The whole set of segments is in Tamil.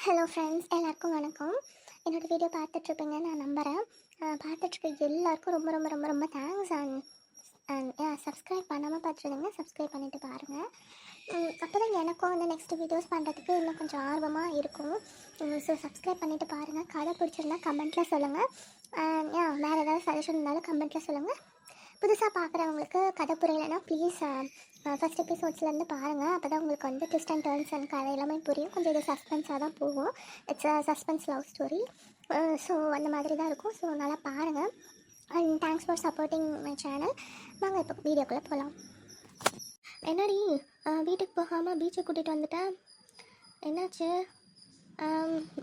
ஹலோ ஃப்ரெண்ட்ஸ், எல்லாருக்கும் வணக்கம். என்னோடய வீடியோ பார்த்துட்ருப்பீங்கன்னு நான் நம்புகிறேன். பார்த்துட்ருக்க எல்லாருக்கும் ரொம்ப ரொம்ப ரொம்ப ரொம்ப தேங்க்ஸ். சப்ஸ்கிரைப் பண்ணாமல் பார்த்துருந்தீங்கன்னா சப்ஸ்கிரைப் பண்ணிவிட்டு பாருங்கள். அப்போ தான் எனக்கும் வந்து நெக்ஸ்ட் வீடியோஸ் பண்ணுறதுக்கு இன்னும் கொஞ்சம் ஆர்வமாக இருக்கும். ஸோ சப்ஸ்கிரைப் பண்ணிவிட்டு பாருங்கள். கதை பிடிச்சிருந்தா கமெண்ட்டில் சொல்லுங்கள். வேறு ஏதாவது சஜஷன் இருந்தாலும் கமெண்ட்டில் சொல்லுங்கள். புதுசாக பார்க்குறவங்களுக்கு கதை புரியலைன்னா ப்ளீஸ் ஃபஸ்ட் எபிசோட்ஸ்லேருந்து பாருங்கள். அப்போ தான் உங்களுக்கு வந்து ட்விஸ்ட் அண்ட் டர்ன்ஸ் அண்ட் கதை எல்லாமே புரியும். கொஞ்சம் இது சஸ்பென்ஸாக தான் போகும். It's a suspense love story. So அந்த மாதிரி தான் இருக்கும். ஸோ நல்லா பாருங்கள். And thanks for supporting my channel. வாங்க இப்போ வீடியோக்குள்ளே போகலாம். என்னடி வீட்டுக்கு போகாமல் பீச்சுக்கு கூட்டிகிட்டு வந்துட்டேன், என்னாச்சு?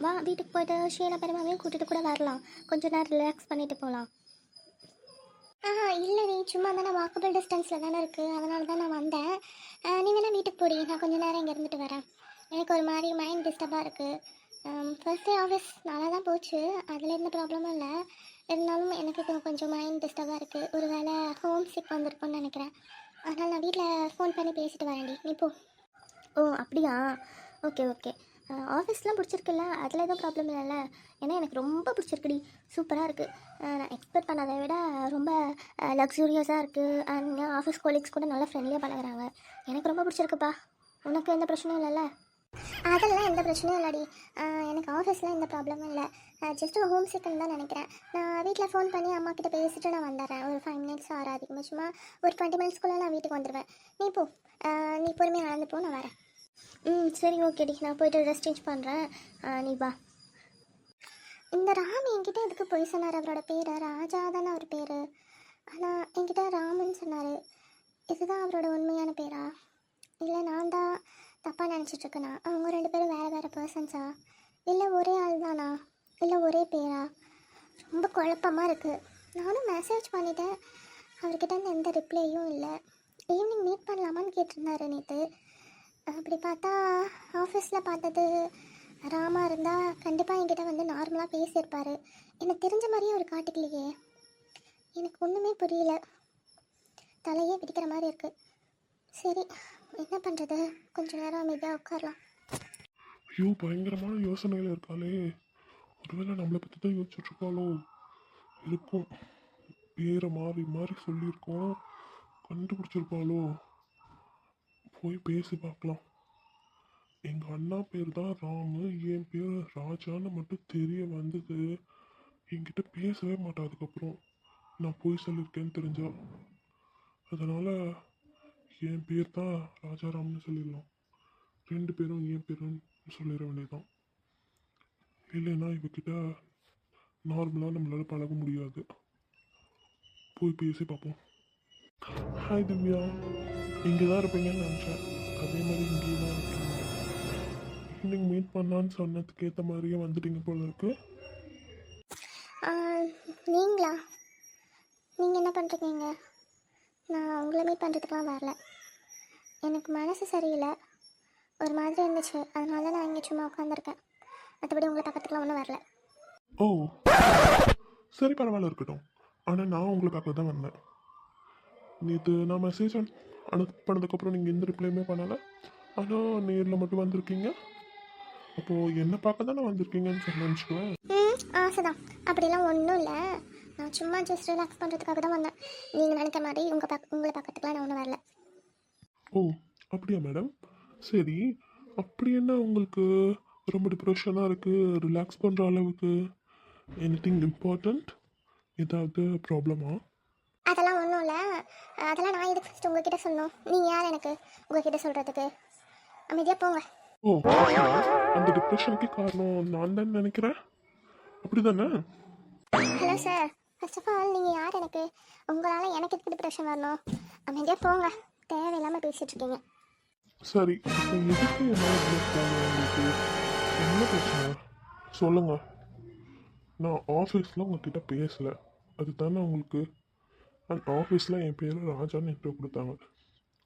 வா, வீட்டுக்கு போய்ட்டு ஷீலா பெருமாவையும் கூட்டிகிட்டு கூட வரலாம். கொஞ்சம் நேரம் ரிலாக்ஸ் பண்ணிவிட்டு போகலாம். இல்லை, நீ சும்மா தானே வாக்கபிள் டிஸ்டன்ஸில் தானே இருக்குது, அதனால தான் நான் வந்தேன். நீ வேணால் வீட்டுக்கு போடி, நான் கொஞ்சம் நேரம் இங்கே இருந்துட்டு வரேன். எனக்கு ஒரு மாதிரி மைண்ட் டிஸ்டர்பாக இருக்குது. ஃபர்ஸ்ட் டே ஆஃபீஸ் நல்லா தான் போச்சு, அதில் எந்த ப்ராப்ளமும் இல்லை. இருந்தாலும் எனக்கு இப்போ கொஞ்சம் மைண்ட் டிஸ்டர்பாக இருக்குது. ஒரு வேளை ஹோம் சிக் வந்திருக்கும்னு நினைக்கிறேன். அதனால் நான் வீட்டில் ஃபோன் பண்ணி பேசிட்டு வரேன்டி, நீ போ. ஓ அப்படியா? Okay okay. ஆஃபீஸ்லாம் பிடிச்சிருக்குல்ல, அதில் எதுவும் ப்ராப்ளம் இல்லைல்ல? ஏன்னா எனக்கு ரொம்ப பிடிச்சிருக்குடி, சூப்பராக இருக்குது. நான் எக்ஸ்பெக்ட் பண்ணதை விட ரொம்ப லக்ஸூரியஸாக இருக்குது. அண்ட் ஆஃபீஸ் கொலீக்ஸ் கூட நல்லா ஃப்ரெண்ட்லியாக பழகுறாங்க. எனக்கு ரொம்ப பிடிச்சிருக்குப்பா. உனக்கு எந்த பிரச்சனையும் இல்லைல்ல? அதெல்லாம் எந்த பிரச்சனையும் இல்லடி. எனக்கு ஆஃபீஸில் எந்த ப்ராப்ளமும் இல்லை. ஜஸ்ட் ஒரு ஹோம் சிக்குன்னு தான் நினைக்கிறேன். நான் வீட்டில் ஃபோன் பண்ணி அம்மா கிட்ட பேசிட்டு நான் வந்துடுறேன். ஒரு 5 மினிட்ஸ் ஆறாதிக்குமா, சும்மா ஒரு 20 மினிட்ஸ்க்குள்ளே நான் வீட்டுக்கு வந்துடுவேன். நீ போ, நீ பொறுமையாக நடந்து போ, நான் வரேன். சரி ஓகேடி, நான் போய்ட்டு ட்ரெஸ் சேஞ்ச் பண்ணுறேன். நீ வா. இந்த ராம் என்கிட்ட எதுக்கு போய் சொன்னார்? அவரோட பேர் ராஜா தானே அவர் பேர். ஆனால் என்கிட்ட ராமன் சொன்னார். இதுதான் அவரோட உண்மையான பேரா? இல்லை நான் தான் தப்பாக நினச்சிட்ருக்கேனா? அவங்க 2 பேரும் வேறு வேறு பர்சன்ஸா? இல்லை ஒரே ஆள் தானா? இல்லை ஒரே பேரா? ரொம்ப குழப்பமாக இருக்குது. நானும் மெசேஜ் பண்ணிட்டேன், அவர்கிட்ட இருந்து எந்த ரிப்ளையும் இல்லை. ஈவினிங் மீட் பண்ணலாமான்னு கேட்டிருந்தாரு நேற்று. அப்படி பார்த்தா ஆஃபீஸில் பார்த்தது ராமா இருந்தால் கண்டிப்பாக என்கிட்ட வந்து நார்மலாக பேசியிருப்பார். எனக்கு தெரிஞ்ச மாதிரியே அவர் காட்டிக்கலையே. எனக்கு ஒன்றுமே புரியல, தலையே பிடிக்கிற மாதிரி இருக்குது. சரி, என்ன பண்ணுறது? கொஞ்சம் நேரம் அமைதியாக உட்காரலாம். ஐயோ, பயங்கரமான யோசனையில் இருக்காளே. ஒருவேளை நம்மளை பற்றி தான் யோசிச்சுட்ருக்காளோ இருக்கும். பேரை மாறி மாறி சொல்லியிருக்கோம், கண்டுபிடிச்சிருப்பாளோ? போய் பேசி பார்க்கலாம். எங்கள் அண்ணா பேர் தான் ராமு, என் பேர் ராஜான்னு மட்டும் தெரிய வந்தது. என்கிட்ட பேசவே மாட்டேன் அதுக்கப்புறம், நான் போய் சொல்லியிருக்கேன்னு தெரிஞ்சா. அதனால் என் பேர் தான் ராஜாராம்னு சொல்லிடலாம். 2 பேரும் என் பேருன்னு சொல்லிட வேண்டியதுதான். இல்லைன்னா இவகிட்ட நார்மலாக நம்மளால் பழக முடியாது. போய் பேசி பார்ப்போம். ஹாய் திவ்யா, இங்கே தான் இருப்பீங்கன்னு நினச்சேன். அதே மாதிரி இங்கேயே தான் இருக்கீங்க. ஈவினிங் மீட் பண்ணலான்னு சொன்னதுக்கு ஏற்ற மாதிரியே வந்துட்டீங்க போல இருக்கு. நீங்களா? நீங்கள் என்ன பண்ணுறீங்க? நான் உங்களை மீட் பண்ணுறதுக்கெலாம் வரல. எனக்கு மனசு சரியில்லை, ஒரு மாதிரி இருந்துச்சு, அதனால நான் இங்கே சும்மா உட்காந்துருக்கேன். மற்றபடி உங்களை பக்கத்துக்குலாம் ஒன்றும் வரல. ஓ சரி, பரவாயில்ல, இருக்கட்டும். ஆனால் நான் உங்களை பார்க்க தான் வந்தேன். நேற்று நான் மெசேஜ் அனுப்பினதுக்கப்புறம் நீங்கள் எந்த ரிப்ளையுமே பண்ணலை. ஆனால் நேரில் மட்டும் வந்திருக்கீங்க. அப்போது என்னை பார்க்க தானே வந்திருக்கீங்கன்னு சொல்லி நினச்சிக்குவேன். ஆசைதான், அப்படிலாம் ஒன்றும் இல்லை. நான் சும்மா ஜஸ்ட் ரிலாக்ஸ் பண்ணுறதுக்காக தான் வந்தேன். நீங்கள் நினைக்கிற மாதிரி உங்களை பக்கத்துக்குலாம் நான் ஒன்றும் வரல. ஓ அப்படியா மேடம்? சரி, அப்படி என்ன உங்களுக்கு ரொம்ப டிப்ரெஷனாக இருக்குது? ரிலாக்ஸ் பண்ணுற அளவுக்கு எனிதிங் இம்பார்ட்டண்ட்? ஏதாவது ப்ராப்ளமா? அதெல்லாம் ஒன்றும் இல்லை. அதெல்லாம் நான் எதுக்கு ஃபஸ்ட்டு உங்ககிட்ட சொல்லணும்? நீங்கள் யார் எனக்கு உங்ககிட்ட சொல்கிறதுக்கு? அமைதியாக போங்க. ஓ, அந்த டிப்ரெஷனுக்கு காரணம் நான் தான் நினைக்கிறேன், அப்படி தானே? Hello sir, first of all நீங்கள் யார் எனக்கு? உங்களால் எனக்கு எதுக்கு டிப்ரெஷன் வரணும்? அமைதியாக போங்க, தேவையில்லாமல் பேசிகிட்டு இருக்கீங்க. சரி, இப்போ எதுக்கு என்ன உங்களுக்கு என்ன பிரச்சனை சொல்லுங்கள். நான் ஆஃபீஸில் உங்ககிட்ட பேசலை, அது தானே உங்களுக்கு. அண்ட் ஆஃபீஸில் என் பேர் ராஜான்னு இன்ட்ரோ கொடுத்தாங்க,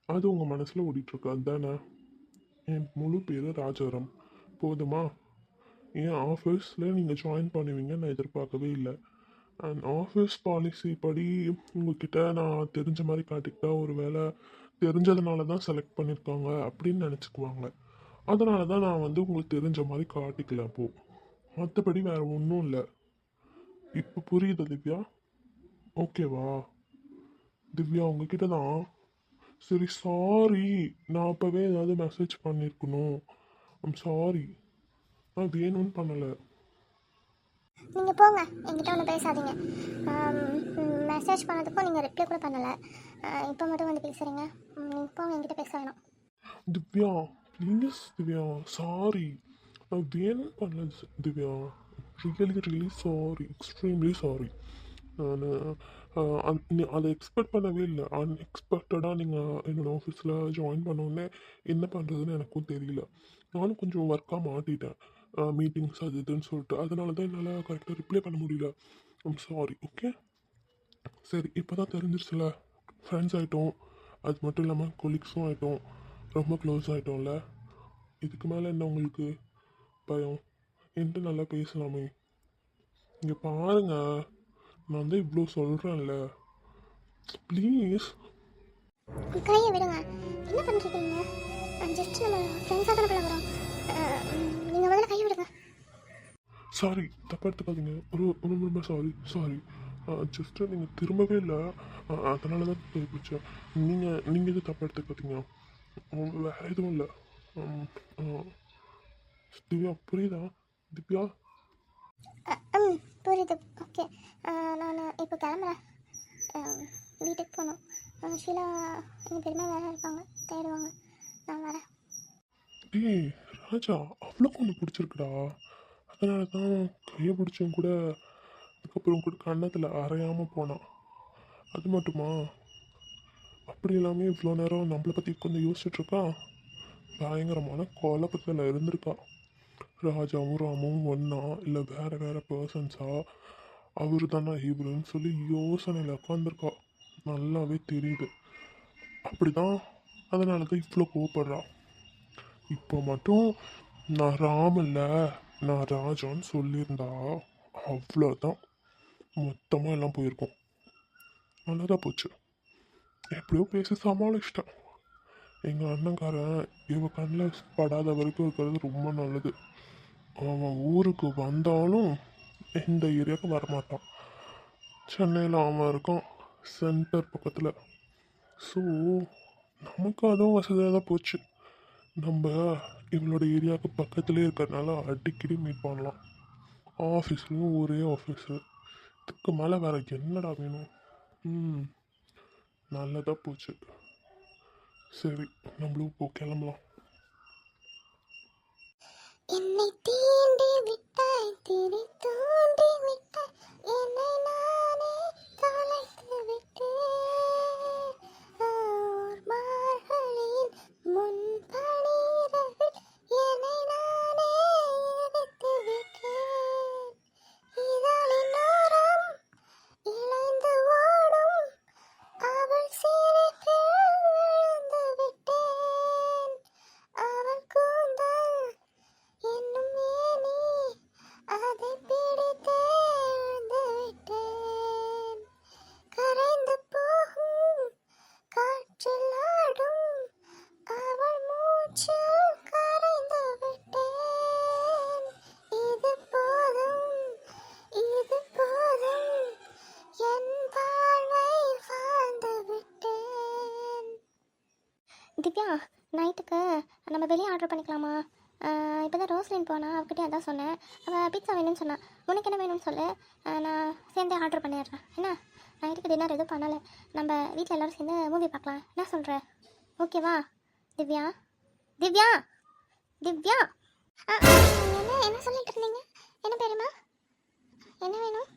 அது உங்கள் மனசில் ஓடிட்டுருக்கு, அதுதானே? என் முழு பேர் ராஜாராம், போதுமா? என் ஆஃபீஸில் நீங்கள் ஜாயின் பண்ணுவீங்கன்னு நான் எதிர்பார்க்கவே இல்லை. அண்ட் ஆஃபீஸ் பாலிசி படி உங்ககிட்ட நான் தெரிஞ்ச மாதிரி காட்டிக்கிட்டா ஒரு வேளை தெரிஞ்சதுனால தான் செலக்ட் பண்ணியிருக்காங்க அப்படின்னு நினச்சிக்குவாங்க. அதனால தான் நான் வந்து உங்களுக்கு தெரிஞ்ச மாதிரி காட்டிக்கல அப்போ. மற்றபடி வேற ஒன்றும் இல்லை. இப்போ புரியுதா திவ்யா? ஓகேவா? திவ்யா உங்ககிட்ட தான் சரி சாரி, நான் அப்போவே ஏதாவது மெசேஜ் பண்ணியிருக்கணும். ஐம் சாரி, நான் வேணும்னு பண்ணலை. நீங்கள் போங்க, என்கிட்ட ஒன்றும் பேசாதீங்க. மெசேஜ் பண்ணதுக்கும் நீங்கள் ரிப்ளை கூட பண்ணலை. இப்போ மட்டும் வந்து பேசுகிறீங்க. நீங்கள் போங்க, என்கிட்ட பேச வேணாம். திவ்யா ப்ளீஸ் திவ்யா, சாரி, நான் வேணும்னு பண்ணல Divya. Really sorry, extremely sorry. நான் அதை எக்ஸ்பெக்ட் பண்ணவே இல்லை. அன்எக்ஸ்பெக்டடாக நீங்கள் என்னோடய ஆஃபீஸில் ஜாயின் பண்ணோடனே என்ன பண்ணுறதுன்னு எனக்கும் தெரியல. நானும் கொஞ்சம் ஒர்க்காக மாட்டிட்டேன், மீட்டிங்ஸ் அது இதுன்னு சொல்லிட்டு. அதனால தான் என்னால் கரெக்டாக ரிப்ளை பண்ண முடியல. I'm sorry. ஓகே, சரி, இப்போ தான் தெரிஞ்சிருச்சுல, ஃப்ரெண்ட்ஸ் ஆகிட்டோம். அது மட்டும் இல்லாமல் கொலீக்ஸும் ஆகிட்டோம், ரொம்ப க்ளோஸ் ஆகிட்டோம்ல. இதுக்கு மேலே என்ன உங்களுக்கு பயம்? என்கிட்ட நல்லா பேசலாமே. இங்கே பாருங்க, நான் வந்து இவ்வளோ சொல்கிறேன்ல, ப்ளீஸ். கையை விடுங்க. என்ன பண்ணிருக்கீங்க? ஜஸ்ட் நம்ம ஃப்ரெண்ட்ஸாக தானே பழகுறோம். நீங்கள் முதல்ல கையை விடுங்க. சாரி, தப்பாக எடுத்துக்காதீங்க. ரொம்ப சாரி. ஜஸ்ட்டு நீங்கள் திரும்பவே இல்லை, அதனால தான் பிடிச்சேன். நீங்கள் இது தப்பாக எடுத்துக்காதீங்க. வேறு எதுவும் இல்லை. திவ்யா புரியுதா? திவ்யா புரியுது. ஓகே, நான் இப்போ கிளம்புறேன். வீட்டுக்கு போகணும். ஷீலா எங்கள் பெருமை வேலை இருப்பாங்க, தேடுவாங்க. நான் வரேன். டேய் ராஜா, அவ்வளோக்கு ஒன்று பிடிச்சிருக்குடா. அதனால தான் கையை பிடிச்சும் கூட அதுக்கப்புறம் கூட கன்னத்தில் அரையாமல் போனான். அது மட்டுமா, அப்படி எல்லாமே இவ்வளோ நேரம் நம்மளை பற்றி கொஞ்சம் யோசிச்சுட்ருக்கா. பயங்கரமான குழப்பத்தில் இருந்திருக்கா. ராஜாவும் ராமும் ஒன்றா இல்லை வேறு வேறு பர்சன்ஸா, அவர் தானே இவருன்னு சொல்லி யோசனையில் உட்காந்துருக்கா. நல்லாவே தெரியுது. அப்படி தான், அதனால தான் இவ்வளோ கோவப்படுறா. இப்போ மட்டும் நான் ராம் இல்லை, நான் ராஜான்னு சொல்லியிருந்தா அவ்வளோதான், மொத்தமாக எல்லாம் போயிருக்கோம். நல்லதாக போச்சு, எப்படியோ பேசி சமாளிச்சிட்டேன். எங்கள் அண்ணன்காரன் இவ கண்ணில் படாத வரைக்கும் இருக்கிறது ரொம்ப நல்லது. அவன் ஊருக்கு வந்தாலும் இந்த ஏரியாவுக்கு வரமாட்டான். சென்னையில் அவன் இருக்கான், சென்டர் பக்கத்தில். ஸோ நமக்கு அதுவும் வசதியாக தான் போச்சு. நம்ம இவளோட ஏரியாவுக்கு பக்கத்துலேயே இருக்கிறதுனால அடிக்கடி மீட் பண்ணலாம். ஆஃபீஸ்லேயும் ஒரே ஆஃபீஸு, இதுக்கு மேலே வேறு என்னடா வேணும்? நல்லதாக போச்சு. சரி, நம்மளும் இப்போ கிளம்பலாம். என்னை தீண்டி விட்டாய், திரி தூண்டி விட்டாய், என்னை நானே தொலைத்து விட்டேன். ஓர் மார்கழியின் முன்பனிரவில் என்னை நானே எரித்து விட்டேன். இதழின் ஓரம் இழைந்து ஓடும் அவள் சிரிப்பில் விழுந்து விட்டேன். அவள் கூந்தல் என்னும் ஏனி அதை பிடித்து எழுந்து விட்டேன். கரைந்து போகும் காற்றில் ஆடும் அவள் மூச்சில் கரைந்து விட்டேன். இது போதும், இது போதும், என் வாழ்வை வாழ்ந்து விட்டேன். திவ்யா, நைட்டுக்கு நம்ம வெளியே ஆர்டர் பண்ணிக்கலாமா? இப்போ தான் ரோஸ்லின் போனா, அவகிட்டே அதான் சொன்னேன். அவள் பீட்சா வேணும்னு சொன்னான். உனக்கு என்ன வேணும்னு சொல்லு, நான் சேர்ந்தே ஆர்டர் பண்ணிடுறேன். என்ன, நைட்டுக்கு டின்னர் எதுவும் பண்ணலை, நம்ம வீட்டில் எல்லோரும் சேர்ந்து மூவி பார்க்கலாம். என்ன சொல்கிற? ஓகேவா திவ்யா? திவ்யா திவ்யா என்ன என்ன சொல்லிட்டு இருந்தீங்க? என்ன பேருமா? என்ன வேணும்?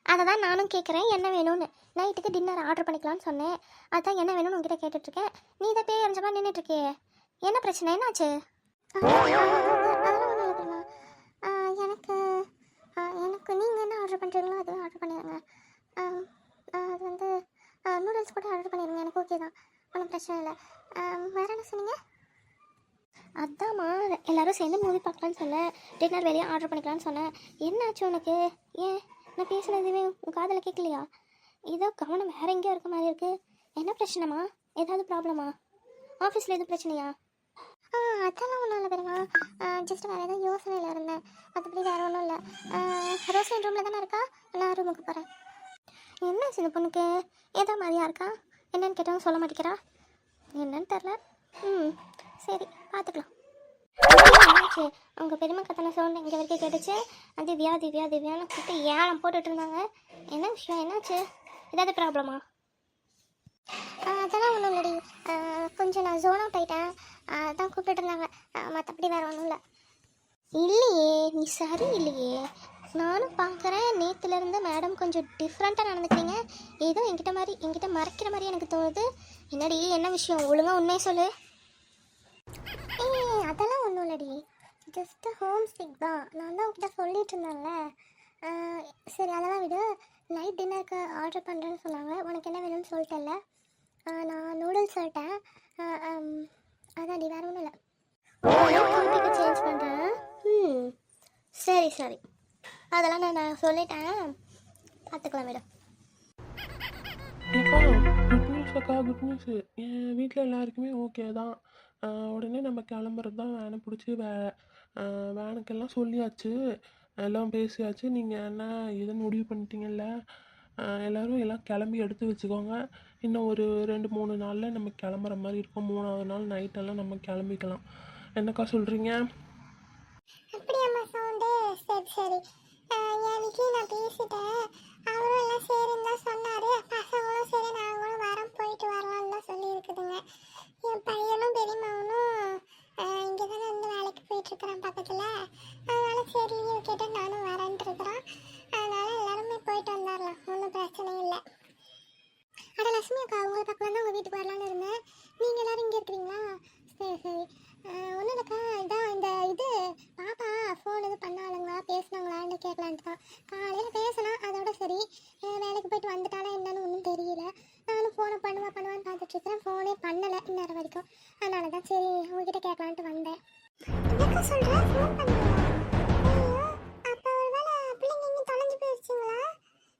அதை தான் நானும் கேட்குறேன், என்ன வேணும்னு. நைட்டுக்கு டின்னர் ஆர்டர் பண்ணிக்கலாம்னு சொன்னேன். அதான் என்ன வேணும்னு உங்ககிட்ட கேட்டுட்ருக்கேன். நீ இதை பேய் அரைஞ்ச மாதிரி நின்றுட்டுருக்கியே, என்ன பிரச்சனை? என்னாச்சு? எனக்கு எனக்கு நீங்கள் என்ன ஆர்டர் பண்ணுறீங்களோ அது ஆர்டர் பண்ணிடுங்க. அது வந்து நூடுல்ஸ் கூட ஆர்டர் பண்ணிடுங்க, எனக்கு ஓகே தான், ஒன்றும் பிரச்சனை இல்லை. வேறு என்ன சொன்னீங்க? அதாம்மா, எல்லோரும் சேர்ந்து மூவி பார்க்கலான்னு சொன்னேன், டின்னர் வெளியே ஆர்டர் பண்ணிக்கலான்னு சொன்னேன். என்னாச்சு உனக்கு? ஏன் நான் பேசுனது எதுவுமே உன் காதில் கேட்கலையா? ஏதோ கவனம் வேற எங்கேயோ இருக்க மாதிரி இருக்குது. என்ன பிரச்சனைமா? ஏதாவது ப்ராப்ளமா? ஆஃபீஸில் எதுவும் பிரச்சனையா? ஆ அதெல்லாம் ஒன்றும் இல்லை பெரியமா. ஜஸ்ட் வேறு ஏதோ யோசனையில் இருந்தேன். மற்றபடி வேறு ஒன்றும் இல்லை. ரோஷன் ரூமில் தானே இருக்கா? நான் ரூமுக்கு போகிறேன். என்ன சின்ன பொண்ணுக்கு ஏதோ மாதிரியா இருக்கா? என்னன்னு கேட்டாலும் சொல்ல மாட்டேங்கிறா. என்னன்னு தெரில. ம் சரி பார்த்துக்கலாம். என்னாச்சு? உங்கள் பெரியம்மா கத்தனை சவுண்ட் இங்கே வரைக்கும் கேட்டுச்சு. திவ்யா திவ்யா திவ்யான்னு கூப்பிட்டு ஏழம் போட்டுட்டு இருந்தாங்க. என்ன விஷயம்? என்னாச்சு? ஏதாவது ப்ராப்ளமா? அதெல்லாம் ஒன்றும் இல்லடி. கொஞ்சம் நான் ஜோன் அவுட் ஆகிட்டேன். அதான் கூப்பிட்டு இருந்தாங்க. மற்றபடி வேறு ஒன்றும் இல்லை. இல்லையே, நீ சரி இல்லையே. நானும் பார்க்குறேன், நேற்றுலேருந்து மேடம் கொஞ்சம் டிஃப்ரெண்ட்டாக நடந்துக்கிறீங்க. ஏதோ என்கிட்ட மறைக்கிற மாதிரி எனக்கு தோணுது. என்னடி, என்ன விஷயம்? ஒழுங்காக உண்மையை சொல்லு. அதெல்லாம் ஒன்றும் இல்லடி. ஜஸ்ட்டு ஹோம் ஸ்டிக் தான். நான் தான் உங்ககிட்ட சொல்லிட்டு இருந்தேன்ல. சரி அதெல்லாம் விடு. நைட் டின்னருக்கு ஆர்டர் பண்ணுறேன்னு சொன்னாங்க. உனக்கு என்ன வேணும்னு சொல்லிட்டேன்ல. நான் நூடுல்ஸ் சொல்லிட்டேன். அதான்டி, வேறு ஒன்றும் இல்லை. டாபிக்கை சேஞ்ச் பண்ணுறேன். சரி சரி, அதெல்லாம் நான் சொல்லிட்டேன். பார்த்துக்கலாம் மேடம். ஏப்பா, குட் நியூஸ் அக்கா, குட் நியூஸு. என் வீட்டில் எல்லாருக்குமே ஓகே தான். உடனே நம்ம கிளம்புறது தான். வேனை பிடிச்சி வேனுக்கெல்லாம் சொல்லியாச்சு, எல்லாம் பேசியாச்சு. நீங்கள் என்ன இதுன்னு முடிவு பண்ணிட்டீங்கல்ல. எல்லோரும் எல்லாம் கிளம்பி எடுத்து வச்சுக்கோங்க. இன்னும் ஒரு 2-3 நாளில் நம்ம கிளம்புற மாதிரி இருக்கும். 3ஆவது நாள் நைட்டெல்லாம் நம்ம கிளம்பிக்கலாம். என்னக்கா சொல்கிறீங்க? அப்படியாம்மா சவுண்டு? சரி சரி. என் வீட்லேயும் நான் பேசிட்டேன். அவரும் எல்லாம் சரின்னு தான் சொன்னார். பசங்களும் சரி நாங்களும் வரோம், போயிட்டு வரலாம்னு தான் சொல்லியிருக்குதுங்க. என் பையனும் பெரியம்மாவனும் இங்கே தானே இருந்து வேலைக்கு போயிட்டுருக்குறான் பக்கத்தில். அதனால் சரி லீவ் கேட்டு நானும் வரேன்ட்டு இருக்கிறான். அதனால் எல்லாருமே போயிட்டு வந்துடலாம், ஒன்றும் பிரச்சனை இல்லை. அட லட்சுமி அக்கா, உங்களை பக்கம் தான் உங்கள் வீட்டுக்கு வரலான்னு இருந்தேன். நீங்கள் எல்லோரும் இங்கே இருக்கிறீங்களா? சரி சரி. ஒன்றும் இல்லைக்கா, இதான் இந்த இது பாப்பா ஃபோன் எதுவும் பண்ணாளுங்களா, பேசினாங்களான்னு கேட்கலான்ட்டு தான். காலையில் பேசினா, அதோட சரி. வேலைக்கு போயிட்டு வந்துட்டாலா என்னன்னு ஒன்றும் தெரியல. நானும் ஃபோனை பண்ணுவான்னு பார்த்துட்ருக்கிறேன். ஃபோனே பண்ணலை இந்நேரம் வரைக்கும். அதனால தான் சரி உங்ககிட்ட கேட்கலான்ட்டு வந்தேன். என்னக்கா சொல்கிறேன்? ஃபோன் பண்ணுவா? ஐயோ, அப்போ ஒரு வேளை பிள்ளைங்க இங்கே தொலைஞ்சு போயிடுச்சிங்களா?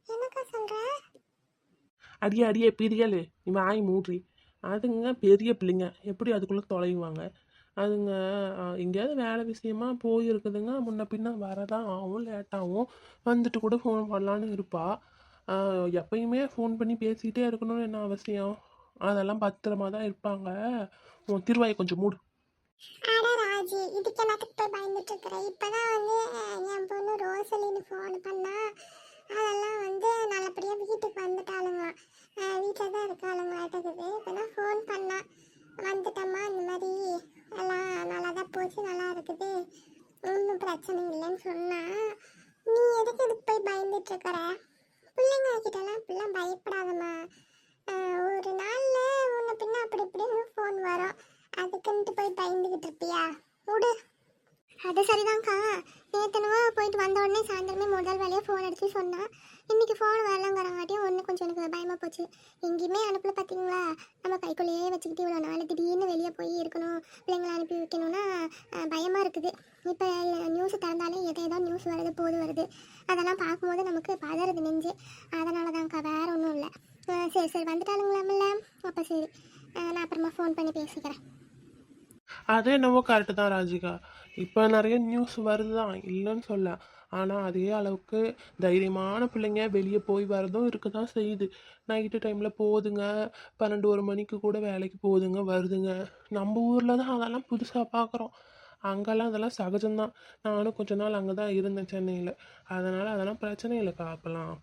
என்னக்கா சொல்கிறேன்? அடியே பிரியல், இவன் ஆய் மூட்ரி. அதுங்க பெரிய பிள்ளைங்க, எப்படி அதுக்குள்ளே தொலைவாங்க? அதுங்க எங்கேயாவது வேலை விஷயமா போயிருக்குதுங்க. முன்ன பின்ன வரதான் ஆகும், லேட்டாகவும். வந்துட்டு கூட ஃபோன் பண்ணலான்னு இருப்பா. எப்பயுமே ஃபோன் பண்ணி பேசிக்கிட்டே இருக்கணும்னு என்ன அவசியம்? அதெல்லாம் பத்திரமா தான் இருப்பாங்க. உன் திருவாயை கொஞ்சம் மூடு. அட ராஜி, இதுக்கு எனக்கு போய் பயந்துட்டு இருக்கிறேன். இப்போதான் வந்து என் பொண்ணு ரோசலின்னு ஃபோன் பண்ணா. அதெல்லாம் வந்து நல்லபடியாக வீட்டுக்கு வந்துட்டாளுங்களாம். வீட்டில் தான் இருக்காளுங்களாட்டக்குது. இப்போ தான் ஃபோன் பண்ணா, வந்துட்டம்மா இந்த மாதிரி எல்லாம் நல்லா தான் போச்சு, நல்லா இருக்குது, ஒன்றும் பிரச்சனை இல்லைன்னு சொன்னா. நீ எதுக்கு இதுக்கு போய் பயந்துட்டு இருக்கிற? பிள்ளைங்க கிட்டலாம் இப்படிலாம் பயப்படாதம்மா. ஒரு நாளில் முன்ன பின்ன அப்படி இப்படின்னு ஃபோன் வரும். அதுக்குன்ட்டு போய் பயந்துக்கிட்டு இருப்பியா? விடு. அது சரிதான்க்கா. நேற்றுனவா போயிட்டு வந்த உடனே சாயந்தரமே முதல் வேலையாக ஃபோன் அடித்து சொன்னான். இன்றைக்கி ஃபோன் வரலங்கிறங்காட்டியும் ஒன்று கொஞ்சம் எனக்கு பயமாக போச்சு. எங்கேயுமே அனுப்பல பார்த்தீங்களா? நம்ம கைக்குள்ளேயே வச்சுக்கிட்டு இவ்வளோ நாள் திடீர்னு வெளியே போய் இருக்கணும், பிள்ளைங்களை அனுப்பி வைக்கணும்னா பயமாக இருக்குது. இப்போ நியூஸ் திறந்தாலே ஏதோ நியூஸ் வருது. அதெல்லாம் பார்க்கும்போது நமக்கு பதறது நெஞ்சு. அதனால தான்க்கா, வேறு ஒன்றும் இல்லை. சரி வந்துட்டாலுங்களாமில்ல? அப்போ சரி, நான் அப்புறமா ஃபோன் பண்ணி பேசிக்கிறேன். அதே என்னவோ கரெக்டு தான் ராஜிகா. இப்போ நிறைய நியூஸ் வருது தான், இல்லைன்னு சொல்ல. ஆனால் அதே அளவுக்கு தைரியமான பிள்ளைங்க வெளியே போய் வரதும் இருக்க தான் செய்யுது. நைட்டு டைமில் போகுதுங்க, 12-1 மணிக்கு கூட வேலைக்கு போகுதுங்க, வருதுங்க. நம்ம ஊரில் தான் அதெல்லாம் புதுசாக பார்க்குறோம். அங்கெல்லாம் அதெல்லாம் சகஜம்தான். நானும் கொஞ்ச நாள் அங்கே தான் இருந்தேன், சென்னையில். அதனால் அதெல்லாம் பிரச்சனை இல்லைக்கா. அப்போல்லாம்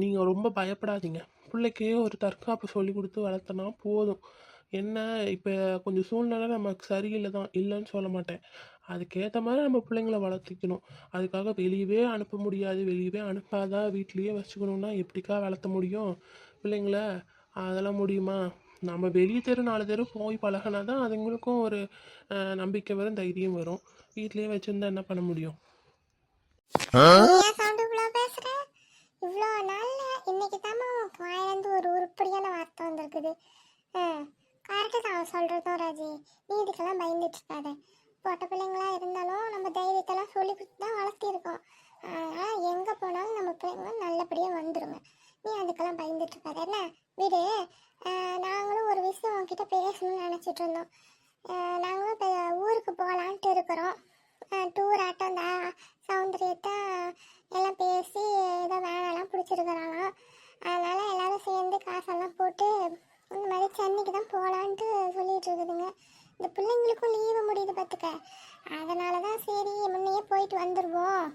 நீங்கள் ரொம்ப பயப்படாதீங்க. பிள்ளைக்கே ஒரு தற்காப்பு சொல்லி கொடுத்து வளர்த்தனா போதும். என்ன இப்போ கொஞ்சம் சூழ்நிலை நமக்கு சரியில்லை தான், இல்லைன்னு சொல்ல மாட்டேன். அதுக்கேற்ற மாதிரி நம்ம பிள்ளைங்கள வளர்த்திக்கணும். அதுக்காக வெளியவே அனுப்ப முடியாது, வெளியவே அனுப்பாத வீட்லேயே வச்சுக்கணுன்னா எப்படிக்கா வளர்த்த முடியும் பிள்ளைங்கள? அதெல்லாம் முடியுமா? நம்ம வெளியே தெரு 4 தெரு போய் பழகினா தான் அதுங்களுக்கும் ஒரு நம்பிக்கை வரும், தைரியம் வரும். வீட்லேயே வச்சுருந்தா என்ன பண்ண முடியும்? இவ்வளோ நாள்ல இன்னைக்கு தான் வாயிலேருந்து ஒரு உருப்படியான வார்த்தை வந்திருக்குது. கரெக்டு தான் சொல்கிறதும் ராஜி. நீ இதுக்கெல்லாம் பயந்துட்டு இருக்காத. பொட்ட பிள்ளைங்களா இருந்தாலும் நம்ம தைரியத்தெல்லாம் சொல்லி கொடுத்து தான் வளர்த்திருக்கோம். ஆனால் எங்கே போனாலும் நம்ம பிள்ளைங்க நல்லபடியாக வந்துடுங்க. நீ அதுக்கெல்லாம் பயந்துட்டு இருக்காத. என்ன வீடு, நாங்களும் ஒரு விஷயம் உங்ககிட்ட பேசணும்னு நினச்சிட்டு இருந்தோம். நாங்களும் இப்போ ஊருக்கு ஊராட்டம் தான் சௌந்தரியத்தை எல்லாம் பேசி ஏதோ வேனெல்லாம் பிடிச்சிருக்கிறாங்களாம். அதனால எல்லாரும் சேர்ந்து காசெல்லாம் போட்டு இந்த மாதிரி சென்னைக்கு தான் போகலான்ட்டு சொல்லிட்டு இருக்குதுங்க. இந்த பிள்ளைங்களுக்கும் லீவு முடியுது பார்த்துக்க. அதனால தான் சரி முன்னையே போயிட்டு வந்துடுவோம்,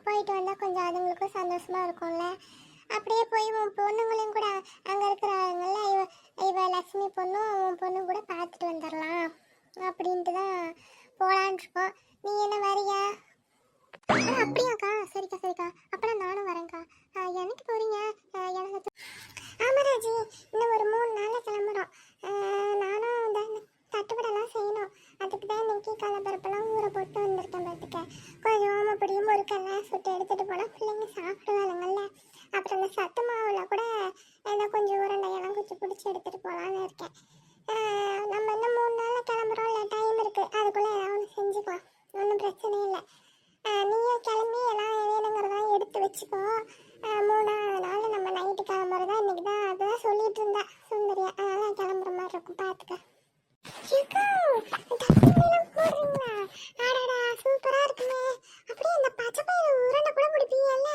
போயிட்டு வந்தால் கொஞ்சம் அதுங்களுக்கும் சந்தோஷமாக இருக்கும்ல. அப்படியே போய் உன் பொண்ணுங்களையும் கூட அங்கே இருக்கிறாங்கல்ல, இவ லக்ஷ்மி பொண்ணும் உன் பொண்ணும் கூட பார்த்துட்டு வந்துடலாம் அப்படின்ட்டு தான் போகலான் இருக்கோம். நீ என்ன வரியா? அப்படியாக்கா? சரிக்கா சரிக்கா, அப்போலாம் நானும் வரேன்க்கா. என்னைக்கு போகிறீங்க? எனக்கு ஆமராஜி இன்னும் ஒரு 3 நாளில் கிளம்புறோம். நானும் இந்த தட்டுப்படலாம் செய்யணும். அதுக்கு தான் இன்னைக்கு கலப்பரப்பெல்லாம் ஊற போட்டு வந்திருக்கேன் பார்த்துக்க. கொஞ்சம் ஓமப்பொடியும் முறுக்கெல்லாம் சுட்டு எடுத்துகிட்டு போனால் பிள்ளைங்க சாப்பிடுவாளுங்கல்ல. அப்புறம் இந்த சத்து மாவில் கூட ஏதோ கொஞ்சம் உருண்டையெல்லாம் குச்சி பிடிச்சி எடுத்துகிட்டு போகலான்னு இருக்கேன். நம்ம இன்னும் 3 நாளில் கிளம்புறோம், இல்லை டைம் இருக்குது, அதுக்குள்ளே ஏதாவது ஒன்று செஞ்சுக்கலாம், ஒன்றும் பிரச்சனை இல்லை. நீயே கிளம்பி எல்லாம் வேணுங்கிறதெல்லாம் எடுத்து வச்சுக்கோ. 3ஆவது நாள் நம்ம நைட்டு கிளம்புறதா இன்னைக்கு தான் அதுதான் சொல்லிட்டு இருந்தா சுந்தரியா. அதெல்லாம் கிளம்புற மாதிரி இருக்கும் பார்த்துக்க. சூப்பரா இருக்குமே. அப்படியே இந்த பச்சை பயிறு உருண்டை கூட பிடிப்பீங்கல்ல,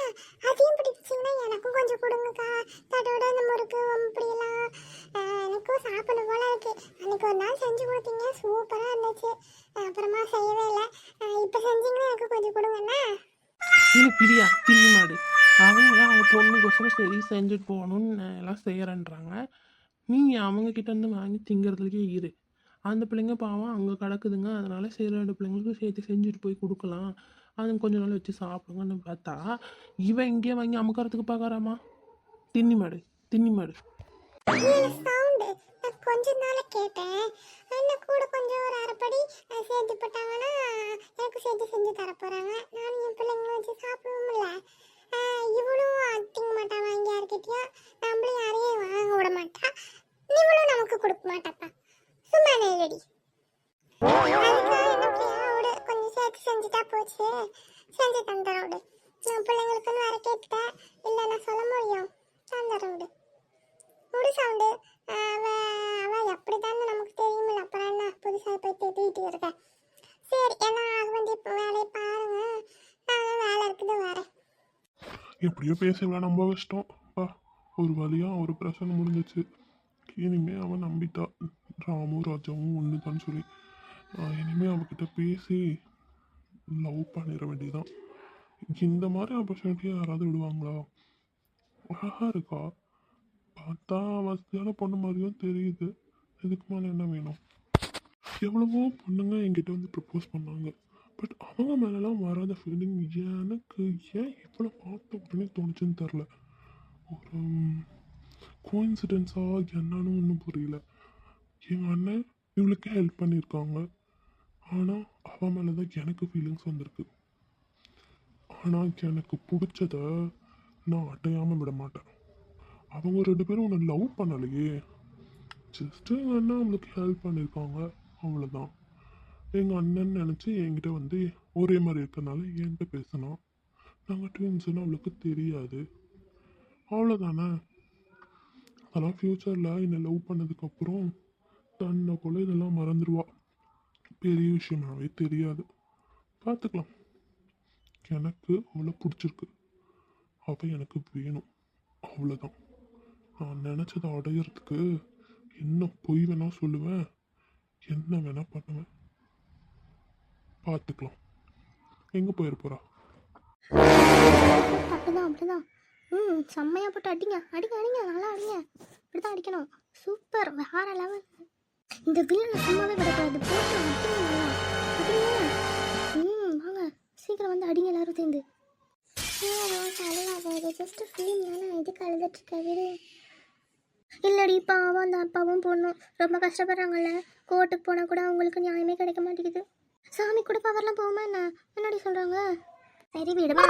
அதையும் பிடிச்சிங்கன்னா எனக்கும் கொஞ்சம் கொடுங்கக்கா. தட்டோட இந்த முறுக்கு அப்படியெல்லாம் எனக்கும் சாப்பிடணும் போல இருக்கு. அன்னைக்கு ஒரு நாள் செஞ்சு கொடுத்தீங்க, சூப்பரா இருந்துச்சு. அப்புறமா செய்யவே இல்லை. இப்போ செஞ்சீங்கன்னா எனக்கு கொஞ்சம் கொடுங்கண்ணா. இல்லை பிரியா தில்லி மாடு அவங்க அவங்க பொண்ணுக்கோசரம் சரி செஞ்சுட்டு போகணும்னு எல்லாம் செய்கிறேன்றாங்க. நீங்கள் அவங்கக்கிட்ட இருந்து வாங்கி திங்கிறதுலயே இரு. அந்த பிள்ளைங்க பாவம் அங்கே கிடக்குதுங்க, அதனால சரி 2 பிள்ளைங்களுக்கும் சேர்த்து செஞ்சுட்டு போய் கொடுக்கலாம், அதுங்க கொஞ்ச நாள் வச்சு சாப்பிடுங்கன்னு பார்த்தா இவன் இங்கேயே வாங்கி அமுக்கிறதுக்கு பார்க்குறாமா. தின்னி மாடு தின்னி மாடு. சவுண்டு நான் கொஞ்ச நாள் கேட்டேன். இன்னும் கூட கொஞ்சம் ஒரு அரைப்படி சேர்த்து போட்டாங்கன்னா எனக்கு சேர்த்து செஞ்சு தர போகிறாங்க. நானும் என் பிள்ளைங்களும் வச்சு சாப்பிடுவோம்ல. இவளும் திங்க மாட்டா வாங்கி யார்கிட்டயா, நம்மளும் யாரையும் வாங்க விட மாட்டா, இவளும் நமக்கு கொடுக்க மாட்டாப்பா. சும்மா நேரடி அதுக்காக என்ன பிள்ளையோட கொஞ்சம் சேர்த்து செஞ்சுட்டா போச்சு, செஞ்சு தந்துடுறோடு. நான் பிள்ளைங்களுக்குன்னு வேற கேட்டுட்டேன், இல்லை நான் சொல்ல முடியும், தந்துடுறோடு. முடி சவுண்டு அவ எப்படிதான்னு நமக்கு தெரியுமில்ல, அப்புறம் என்ன புதுசாக போய் திட்டிகிட்டு இருக்க. சரி ஏன்னா அது வந்து இப்போ வேலையை பாருங்க, நான் வேலை இருக்குது வரேன். எப்படியோ பேசலாம், நம்ம கஷ்டம் ஒரு வழியாக ஒரு பிரச்சனை முடிஞ்சிச்சு. இனிமே அவன் நம்பிட்டா ராமும் ராஜாவும் ஒன்று தான் சொல்லி. இனிமேல் அவகிட்ட பேசி லவ் பண்ணிட வேண்டியதான். இந்த மாதிரி ஆப்பர்ச்சுனிட்டியை யாராவது விடுவாங்களா? அழகாக இருக்கா, பார்த்தா வசதியான பொண்ணு மாதிரியும் தெரியுது. இதுக்கு மேலே என்ன வேணும்? எவ்வளவோ பொண்ணுங்க என்கிட்ட வந்து ப்ரப்போஸ் பண்ணாங்க, பட் அவங்க மேலெலாம் வராத ஃபீலிங் எனக்கு ஏன் இவ்வளோ பார்த்த உடனே தோணுச்சுன்னு தெரில. ஒரு கோயின்சிடென்ஸாக என்னன்னு ஒன்றும் புரியல. எங்கள் அண்ணன் இவளுக்கு ஹெல்ப் பண்ணியிருக்காங்க, ஆனால் அவன் மேலே தான் எனக்கு ஃபீலிங்ஸ் வந்திருக்கு. ஆனால் எனக்கு பிடிச்சத நான் அடையாமல் விட மாட்டேன். அவங்க 2 பேரும் ஒன்று லவ் பண்ணலையே, ஜஸ்ட்டு எங்கள் அண்ணன் அவங்களுக்கு ஹெல்ப் பண்ணியிருக்காங்க, அவ்வளோதான். எங்கள் அண்ணன் நினச்சி என்கிட்ட வந்து ஒரே மாதிரி இருக்கனால என்கிட்ட பேசினான். நாங்கள் ட்வின்ஸுன்னு அவளுக்கு தெரியாது, அவ்வளோதானே. அதெல்லாம் ஃப்யூச்சரில் என்னை லவ் பண்ணதுக்கப்புறம் தன்னை போல் இதெல்லாம் மறந்துடுவா, பெரிய விஷயமாவே தெரியாது, பார்த்துக்கலாம். எனக்கு அவளை பிடிச்சிருக்கு, அவள் எனக்கு வேணும், அவ்வளோதான். நான் நினச்சதை அடையிறதுக்கு என்ன பொய் வேணால் சொல்லுவேன், என்ன வேணால் பண்ணுவேன், பார்த்துக்கலாம். எங்கே போயிட போகிறா? அப்படிதான் அப்படிதான். செம்மையாக போட்டு அடிங்க அடிங்க அடிங்க, நல்லா அடிங்க, இப்படி தான் அடிக்கணும். சூப்பர், வேற லெவல். இந்த வில்லனை சும்மாவே விடக்கூடாது, போட்டு அடிங்க நல்லா அடிங்க. வாங்க சீக்கிரம் வந்து அடிங்க எல்லாரும் சேர்ந்து. அழுவாத, ஜஸ்ட் ஃபிலிம் தானே, இதுக்கு அழுதுட்டுருக்க விடு. இல்லடி பாவம் அந்த அப்பாவும் பொண்ணும் ரொம்ப கஷ்டப்படுறாங்கல்ல, கோர்ட்டுக்கு போனால் கூட அவங்களுக்கு நியாயமே கிடைக்க மாட்டேங்குது. சாமி கூட பவர்லாம் போகுமா என்ன, என்னடி சொல்கிறாங்க? சரி விடுமா,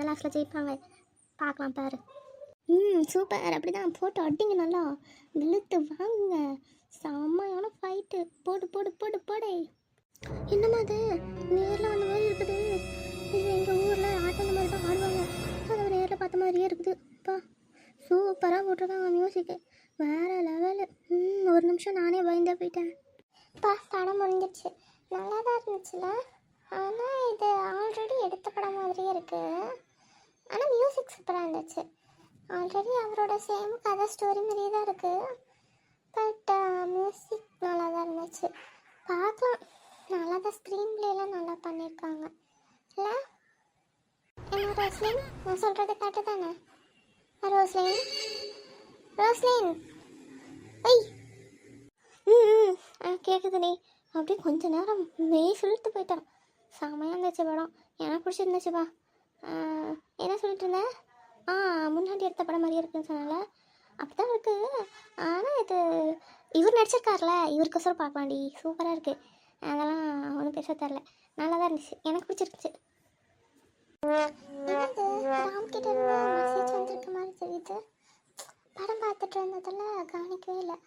லாஸ்ட்டில் ஜெயிப்பாங்க, பார்க்கலாம் பாரு. சூப்பர், அப்படிதான் போட்டு அடிங்க நல்லா, வெளுத்து வாங்க, செம்மையான ஃபைட்டு, போடு போடு போடு போடே. என்னம்மா அது நேரில் அந்த மாதிரி இருக்குது? இது எங்கள் ஊரில் ஆட்டம் அந்த மாதிரி தான் ஆடுவாங்க, அதை நேரில் பார்த்த மாதிரியே இருக்குதுப்பா. சூப்பராக போட்டிருக்காங்க மியூசிக்கு, வேறு லெவலு. ஒரு நிமிஷம் நானே பயந்தே போயிட்டேன். படம் முடிஞ்சிடுச்சு, நல்லா தான் இருந்துச்சுல. ஆனால் இருந்துச்சு. ஆல்ரெடி அவரோட சேம் கதை ஸ்டோரி மாதிரியே தான் இருக்குது. பட் மியூசிக் நல்லா தான் இருந்துச்சு. பார்க்கலாம், நல்லா தான் ஸ்க்ரீன் பிளேலாம் நல்லா பண்ணியிருக்காங்க இல்லை? என்ன ரோஸ்லின், நான் சொல்கிறது கரெக்டு தானே? ரோஸ்லின், ரோஸ்லின், ஐய், கேட்குதுடி. அப்படியே கொஞ்ச நேரம் மெய் சொல்லிட்டு போயிட்டான். செமையாக இருந்துச்சு படம், எனக்கு பிடிச்சிருந்துச்சுப்பா. என்ன சொல்லிட்டு இருந்தேன்? முன்னாடி எடுத்த படம் மாதிரியே இருக்குன்னு சொன்னால அப்படி தான் இருக்குது. ஆனால் இது இவர் நடிச்சிருக்கார்ல, இவருக்கோசரம் பார்க்கலாம்டி, சூப்பராக இருக்குது. அதெல்லாம் ஒன்றும் பேச தரல, நல்லா தான் இருந்துச்சு, எனக்கு பிடிச்சிருந்துச்சு. ராம்கிட்ட இருந்து மெசேஜ் வந்திருக்க மாதிரி தெரியுது. படம் பார்த்துட்டு இருந்ததில் கவனிக்கவே இல்லை.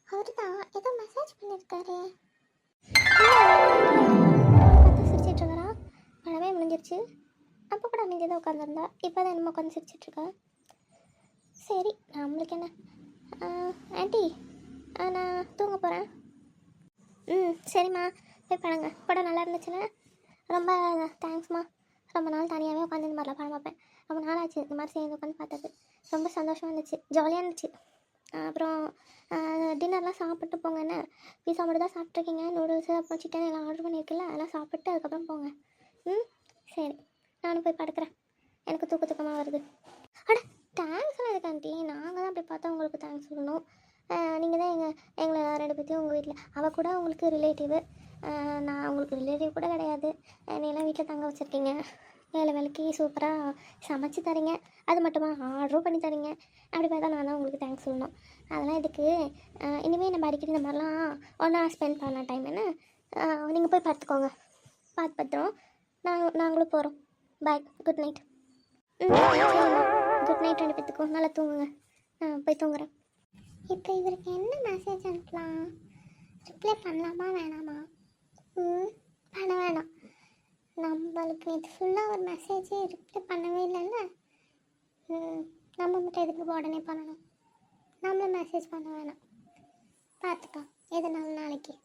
அவர் தான் ஏதோ மெசேஜ் பண்ணியிருக்காரு. பார்த்து சிரிச்சிட்டு இருக்கிறா. படமே முடிஞ்சிருச்சு. அப்போ கூட அமைதியாக தான் உட்காந்துருந்தா, இப்போ தான் என்னமோ உட்காந்து சிரிச்சிட்ருக்கா. சரி, நம்மளுக்கு என்ன. ஆண்டி, நான் தூங்க போகிறேன். சரிம்மா, போய் படங்க. படம் நல்லா இருந்துச்சுன்னா ரொம்ப தேங்க்ஸ்மா. ரொம்ப நாள் தனியாகவே உட்காந்து இந்த மாதிரிலாம் படம் பார்ப்பேன். ரொம்ப நாள் ஆச்சு இந்த மாதிரி சேர்ந்து உட்காந்து பார்த்தது. ரொம்ப சந்தோஷமாக இருந்துச்சு, ஜாலியாக இருந்துச்சு. அப்புறம் டின்னர்லாம் சாப்பிட்டு போங்க. என்ன பீஸா மட்டும் தான் சாப்பிட்ருக்கீங்க? நூடுல்ஸு அப்புறம் சிக்கன் எல்லாம் ஆர்டர் பண்ணியிருக்குல்ல, அதெல்லாம் சாப்பிட்டு அதுக்கப்புறம் போங்க. சரி, நானும் போய் படுக்கிறேன், எனக்கு தூக்கமாக வருது. அட, தேங்க்ஸ் எல்லாம் எதுக்கு ஆண்டி? நாங்கள் தான் அப்படி பார்த்தா உங்களுக்கு தேங்க்ஸ் சொல்லணும். நீங்கள் தான் எங்களை 2 பேர்த்தையும் உங்கள் வீட்டில், அவள் கூட உங்களுக்கு ரிலேட்டிவு, நான் உங்களுக்கு ரிலேட்டிவ் கூட கிடையாது. என்னையெல்லாம் வீட்டில் தங்க வச்சுருக்கீங்க, வேலை வேலைக்கு சூப்பராக சமைச்சு தரீங்க, அது மட்டுமா ஆர்டரும் பண்ணி தரீங்க. அப்படி பார்த்தா நான் தான் உங்களுக்கு தேங்க்ஸ் சொல்லணும். அதெல்லாம் இதுக்கு இனிமேல் நம்ம அடிக்கடி இந்த மாதிரிலாம் ஒன்றா ஸ்பெண்ட் பண்ண டைம் என்ன. நீங்கள் போய் பார்த்துக்கோங்க, பார்த்து பத்திரம். நாங்களும் போகிறோம். பாய், குட் நைட். குட் நைட் 2 பேத்துக்கும், நல்லா தூங்குங்க. போய் தூங்குறேன். இப்போ இவருக்கு என்ன மெசேஜ் அனுப்பலாம்? ரிப்ளை பண்ணலாமா வேணாமா? பண்ண வேணாம். நம்மளுக்கு இது ஃபுல்லாக ஒரு மெசேஜே ரிப்ளை பண்ணவே இல்லைல்ல. நம்ம மட்டும் எதுக்கு உடனே பண்ணணும்? நம்மளும் மெசேஜ் பண்ண வேணாம், பார்த்துக்கலாம் எதுனாலும் நாளைக்கு.